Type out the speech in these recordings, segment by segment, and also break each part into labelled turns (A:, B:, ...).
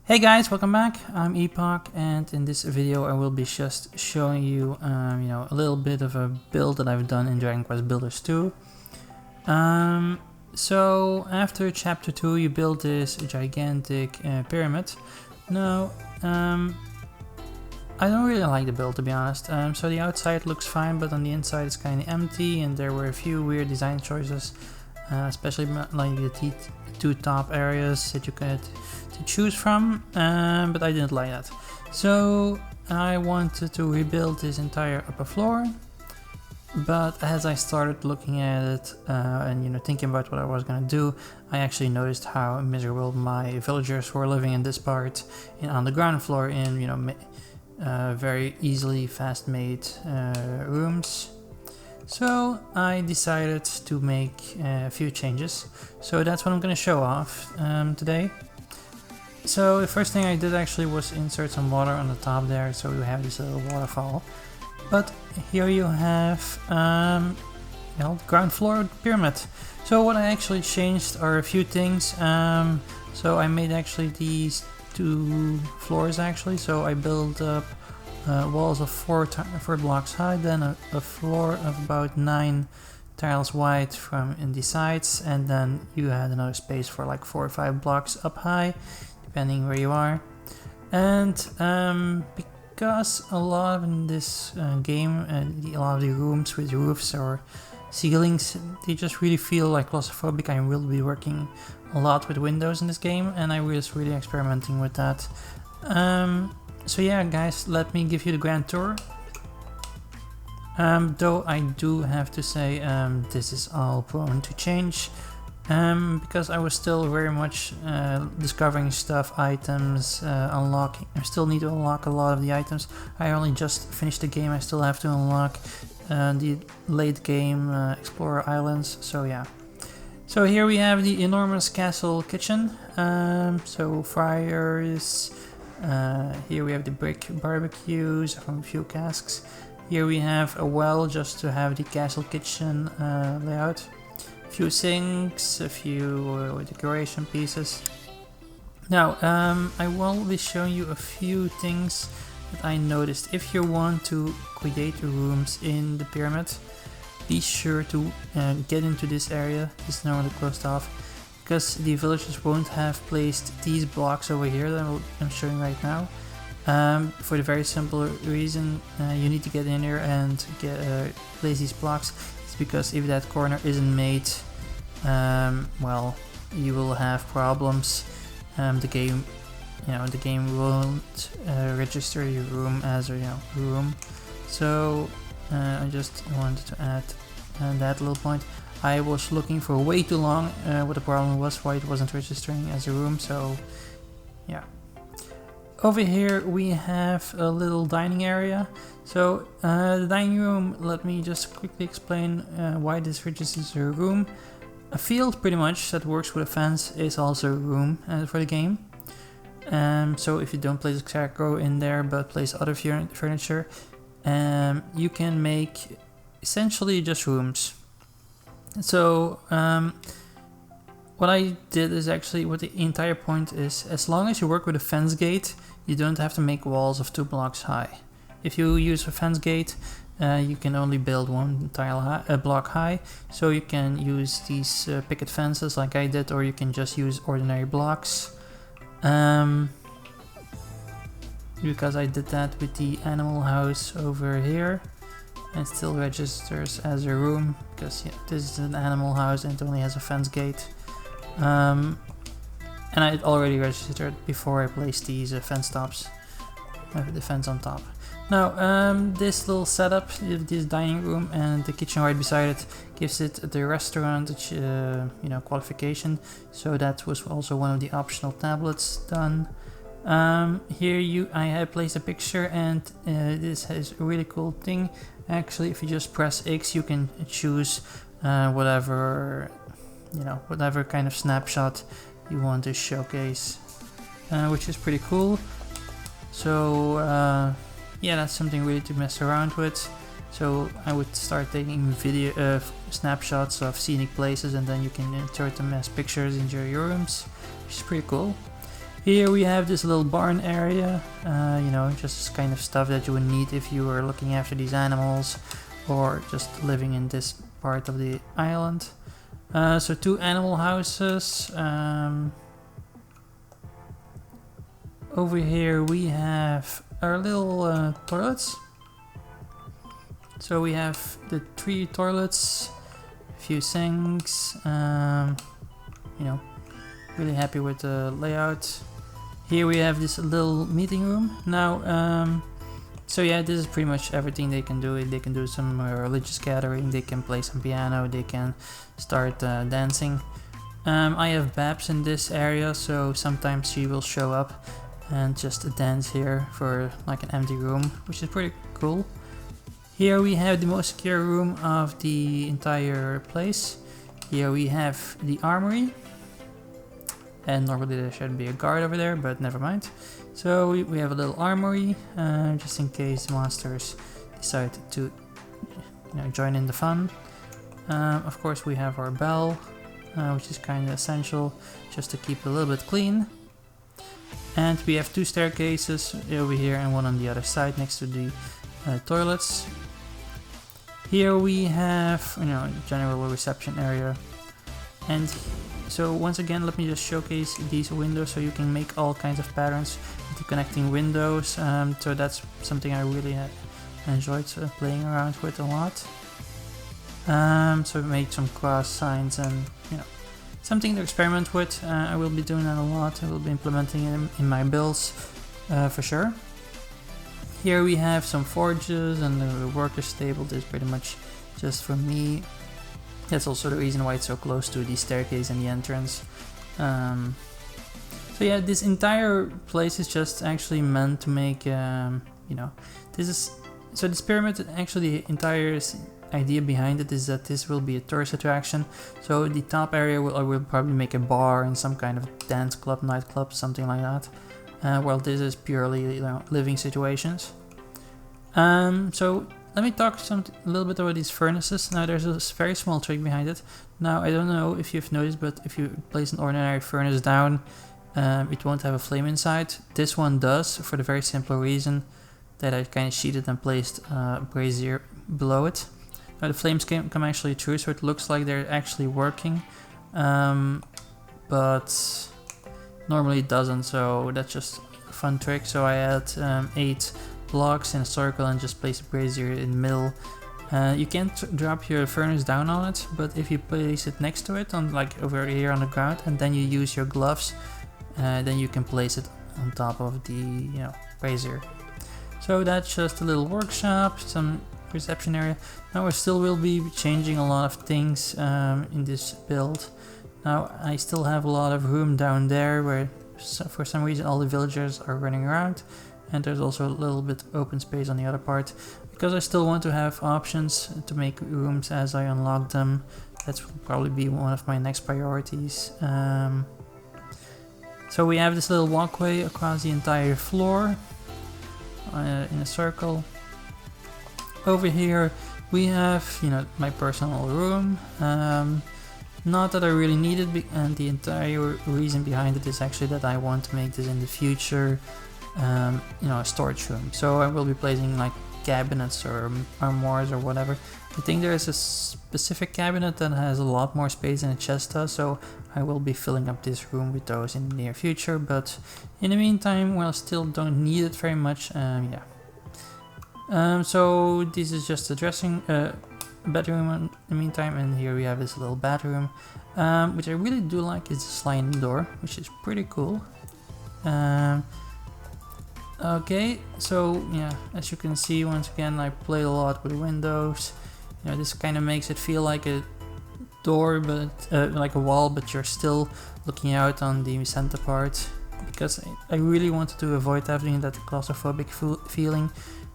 A: Hey guys, welcome back. I'm Epokk, and in this video I will be just showing you, a little bit of a build that I've done in Dragon Quest Builders 2. So after chapter 2 you build this gigantic pyramid. Now, I don't really like the build, to be honest. So the outside looks fine, but on the inside it's kind of empty, and there were a few weird design choices, especially like the two top areas that you could choose from, but I didn't like that. So I wanted to rebuild this entire upper floor, but as I started looking at it and thinking about what I was gonna do, I actually noticed how miserable my villagers were living in this part, on the ground floor, in very easily fast-made rooms. So I decided to make a few changes. So that's what I'm gonna show off today. So the first thing I did actually was insert some water on the top there, so we have this little waterfall. But here you have ground floor pyramid. So what I actually changed are a few things. So I made actually these two floors actually. So I built up walls of 4 blocks high, then a floor of about 9 tiles wide from in the sides, and then you had another space for like 4 or 5 blocks up high, depending where you are. And because a lot in this game, a lot of the rooms with roofs or ceilings, they just really feel like claustrophobic. I will be working a lot with windows in this game, and I was really experimenting with that. So yeah guys, let me give you the grand tour. Though I do have to say this is all prone to change, because I was still very much discovering stuff, items, unlocking. I still need to unlock a lot of the items. I only just finished the game, I still have to unlock the late game Explorer Islands, so yeah. So here we have the enormous castle kitchen, so fryers, here we have the brick barbecues from a few casks. Here we have a well just to have the castle kitchen layout. A few sinks, a few decoration pieces. Now, I will be showing you a few things that I noticed. If you want to create rooms in the pyramid, be sure to get into this area. It's normally closed off, because the villagers won't have placed these blocks over here that I'm showing right now. For the very simple reason, you need to get in here and place these blocks. It's because if that corner isn't made, well, you will have problems. The game won't register your room as a room. So I just wanted to add that little point. I was looking for way too long what the problem was, why it wasn't registering as a room. So yeah. Over here we have a little dining area. So the dining room, let me just quickly explain why this registers as a room. A field pretty much that works with a fence is also a room for the game. So if you don't place a scarecrow in there but place other furniture, you can make essentially just rooms. So what I did is actually, what the entire point is, as long as you work with a fence gate, you don't have to make walls of 2 blocks high. If you use a fence gate, you can only build 1 block high, so you can use these picket fences like I did, or you can just use ordinary blocks. Because I did that with the animal house over here, and it still registers as a room, because this is an animal house and it only has a fence gate. And I already registered before I placed these fence tops, the fence on top. Now, this little setup, this dining room and the kitchen right beside it, gives it the restaurant qualification. So that was also one of the optional tablets done. Here I have placed a picture, and this is a really cool thing. Actually, if you just press X, you can choose whatever kind of snapshot you want to showcase, which is pretty cool. So yeah, that's something really to mess around with. So I would start taking video snapshots of scenic places, and then you can insert them as pictures into your rooms, which is pretty cool. Here we have this little barn area, you know, just kind of stuff that you would need if you were looking after these animals or just living in this part of the island. So 2 animal houses. Over here we have our little toilets. So we have the 3 toilets, a few sinks, you know, really happy with the layout. Here we have this little meeting room. Now, so yeah, this is pretty much everything they can do. They can do some religious gathering, they can play some piano, they can start dancing. I have Babs in this area, so sometimes she will show up and just dance here for like an empty room, which is pretty cool. Here we have the most secure room of the entire place. Here we have the armory. And normally there should be a guard over there, but never mind. So we have a little armory, just in case monsters decide to, you know, join in the fun. Of course we have our bell, which is kind of essential just to keep it a little bit clean. And we have 2 staircases over here and 1 on the other side next to the toilets. Here we have, you know, general reception area. And so once again, let me just showcase these windows so you can make all kinds of patterns with the connecting windows. So that's something I really enjoyed playing around with a lot. So make some cross signs and, you know, something to experiment with. I will be doing that a lot. I will be implementing it in my builds for sure. Here we have some forges and the workers table. This is pretty much just for me. That's also the reason why it's so close to the staircase and the entrance. So yeah, this entire place is just actually meant to make, you know, this pyramid, actually the entire idea behind it is that this will be a tourist attraction. So the top area will probably make a bar and some kind of dance club, nightclub, something like that. While this is purely, you know, living situations. So let me talk a little bit about these furnaces. Now there's a very small trick behind it. Now I don't know if you've noticed, but if you place an ordinary furnace down, it won't have a flame inside. This one does, for the very simple reason that I kind of sheeted and placed a brazier below it. Now the flames come actually through, so it looks like they're actually working, but normally it doesn't, so that's just a fun trick. So I had 8 blocks in a circle and just place a brazier in the middle. You can't drop your furnace down on it, but if you place it next to it, on like over here on the ground, and then you use your gloves, then you can place it on top of the, you know, brazier. So that's just a little workshop, some reception area. Now I still will be changing a lot of things in this build. Now I still have a lot of room down there where for some reason all the villagers are running around, and there's also a little bit open space on the other part because I still want to have options to make rooms as I unlock them. That's probably be one of my next priorities. So we have this little walkway across the entire floor in a circle. Over here we have, you know, my personal room. Not that I really need it, and the entire reason behind it is actually that I want to make this in the future, you know, a storage room. So I will be placing like cabinets or armoires or whatever. I think there is a specific cabinet that has a lot more space than a chest does, so I will be filling up this room with those in the near future. But in the meantime, well, still don't need it very much. Yeah. So this is just a dressing bedroom in the meantime, and here we have this little bathroom, which I really do like is the sliding door, which is pretty cool. Okay, so yeah, as you can see, once again I played a lot with windows. You know, this kind of makes it feel like a door, but like a wall, but you're still looking out on the center part, because I really wanted to avoid having that claustrophobic feeling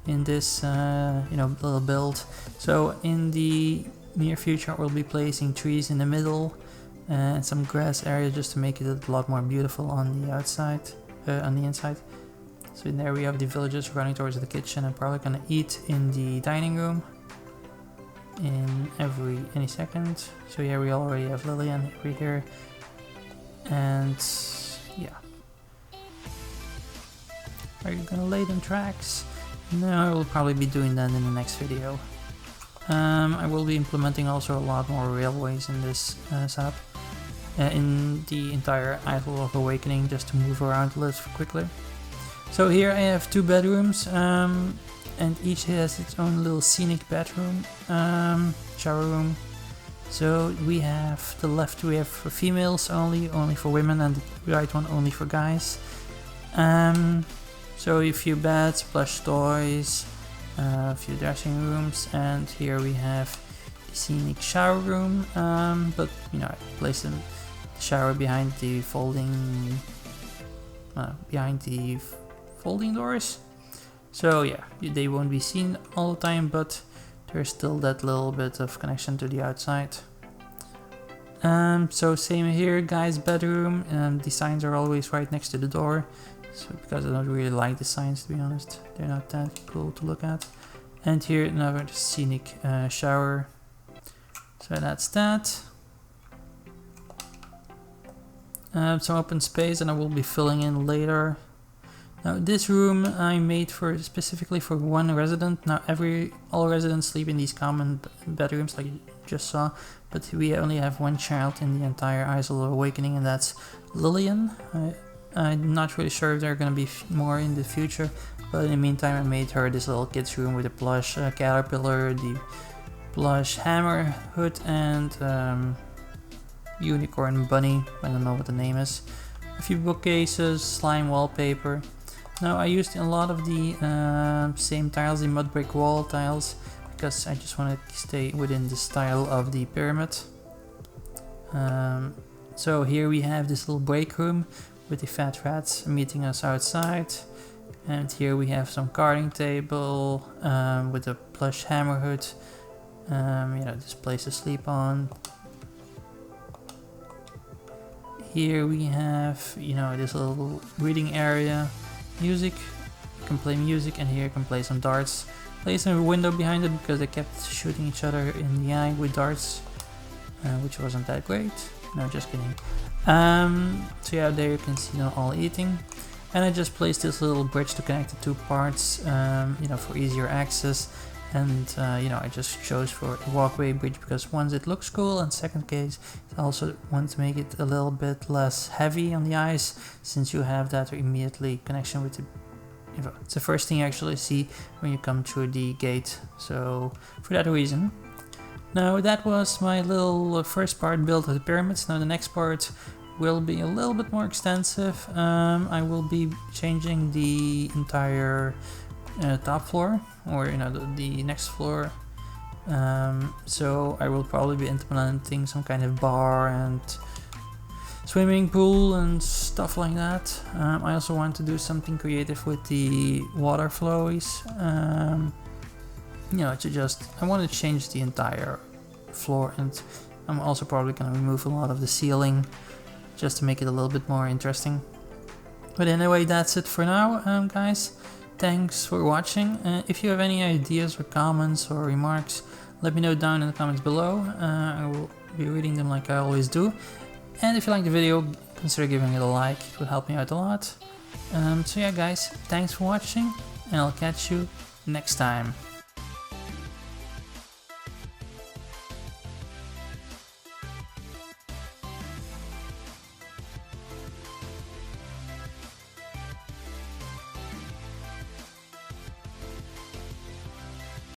A: in this you know, little build. So in the near future we'll be placing trees in the middle and some grass area just to make it a lot more beautiful on the outside, on the inside. So there we have the villagers running towards the kitchen and probably gonna eat in the dining room in any second. So here we already have Lillian over here, and yeah. Are you gonna lay them tracks? No, I will probably be doing that in the next video. I will be implementing also a lot more railways in this setup. In the entire Isle of Awakening, just to move around a little quickly. So here I have 2 bedrooms, and each has its own little scenic bedroom, shower room. So we have the left we have for females only for women, and the right one only for guys. So a few beds, plush toys, a few dressing rooms, and here we have the scenic shower room, but you know, I placed the shower behind the folding doors. So yeah, they won't be seen all the time, but there's still that little bit of connection to the outside. So same here, guys' bedroom, the signs are always right next to the door. So because I don't really like the signs, to be honest, they're not that cool to look at. And here another scenic shower. So that's that. Some open space, and I will be filling in later. Now this room I made specifically for one resident. Now all residents sleep in these common bedrooms like you just saw, but we only have one child in the entire Isle of Awakening, and that's Lillian. I'm not really sure if there are going to be more in the future, but in the meantime I made her this little kids room with a plush caterpillar, the plush hammer hood, and unicorn bunny, I don't know what the name is, a few bookcases, slime wallpaper. Now I used a lot of the same tiles, the mud brick wall tiles, because I just wanted to stay within the style of the pyramid. So here we have this little break room with the fat rats meeting us outside, and here we have some carding table with a plush hammer hood, you know, this place to sleep on. Here we have, you know, this little reading area, music, you can play music, and here you can play some darts. Place a window behind it because they kept shooting each other in the eye with darts, which wasn't that great. No, just kidding. So yeah, there you can see them all eating. And I just placed this little bridge to connect the 2 parts, you know, for easier access. And you know, I just chose for a walkway bridge because once it looks cool, and second case I also want to make it a little bit less heavy on the eyes, since you have that immediately connection with the, you know, it's the first thing you actually see when you come through the gate. So for that reason. Now that was my little first part build of the pyramids. Now the next part will be a little bit more extensive. I will be changing the entire top floor, or you know, the next floor. So I will probably be implementing some kind of bar and swimming pool and stuff like that. I also want to do something creative with the water flows. You know, I want to change the entire floor, and I'm also probably going to remove a lot of the ceiling just to make it a little bit more interesting. But anyway, that's it for now, guys. Thanks for watching. If you have any ideas or comments or remarks, let me know down in the comments below. I will be reading them like I always do. And if you like the video, consider giving it a like. It would help me out a lot. So yeah, guys, thanks for watching, and I'll catch you next time.